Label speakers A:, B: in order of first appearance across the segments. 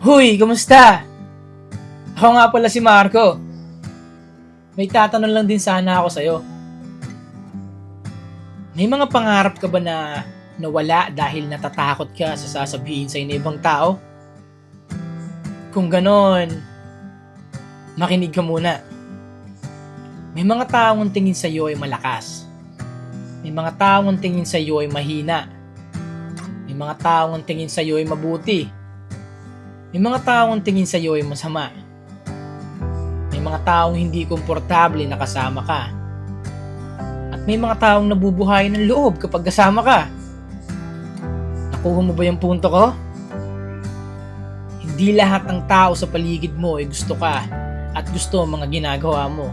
A: Huy, kumusta? Ako nga pala si Marco. May tatanong lang din sana ako sa'yo. May mga pangarap ka ba na nawala dahil natatakot ka sa sasabihin sa ng ibang tao? Kung ganon, makinig ka muna. May mga taong tingin sa iyo ay malakas. May mga taong tingin sa iyo ay mahina. May mga taong tingin sa iyo ay mabuti. May mga taong tingin sa iyo ay masama. May mga taong hindi komportable na kasama ka. At may mga taong nabubuhay ng loob kapag kasama ka. Nakuha mo ba yung punto ko? Hindi lahat ng tao sa paligid mo ay gusto ka at gusto ang mga ginagawa mo.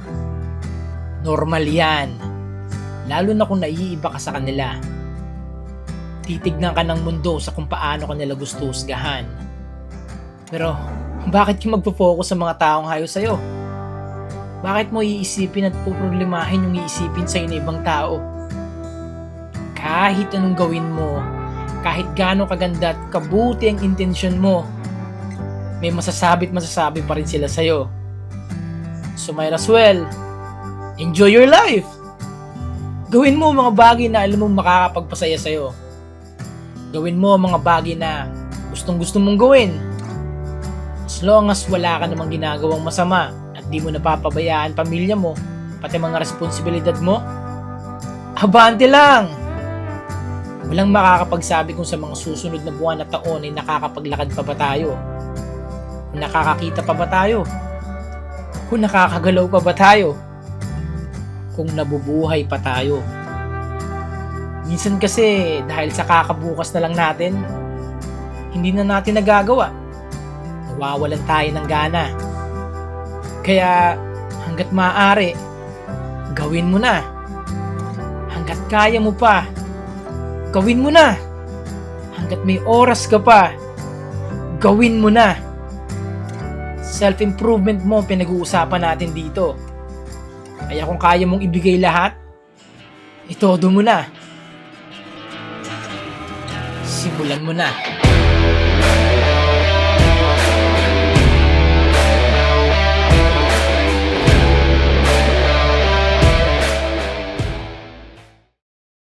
A: Normal yan. Lalo na kung naiiba ka sa kanila. Titignan ka ng mundo sa kung paano kanila gusto husgahan. Pero, bakit ka magpo-focus sa mga taong hayo sa'yo? Bakit mo iisipin at puproblemahin yung iisipin sa'yo ng ibang tao? Kahit anong gawin mo, kahit gaano kaganda at kabuti ang intensyon mo, may masasabi pa rin sila sa'yo. So might as well, enjoy your life! Gawin mo ang mga bagay na alam mong makakapagpasaya sa'yo. Gawin mo ang mga bagay na gustong-gusto mong gawin. As long as wala ka namang ginagawang masama at di mo napapabayaan pamilya mo, pati mga responsibilidad mo, abante lang! Walang makakapagsabi kung sa mga susunod na buwan at taon ay nakakapaglakad pa ba tayo? Kung nakakakita pa ba tayo? Kung nakakagalaw pa ba tayo? Kung nabubuhay pa tayo? Minsan kasi dahil sa kakabukas na lang natin, hindi na natin nagagawa. Nawawalan tayo ng gana. Kaya hanggat maaari, gawin mo na. Hanggat kaya mo pa, gawin mo na. Hanggat may oras ka pa, gawin mo na. Self-improvement mo pinag-uusapan natin dito. Kaya kung kaya mong ibigay lahat, itodo mo na. Simulan mo na.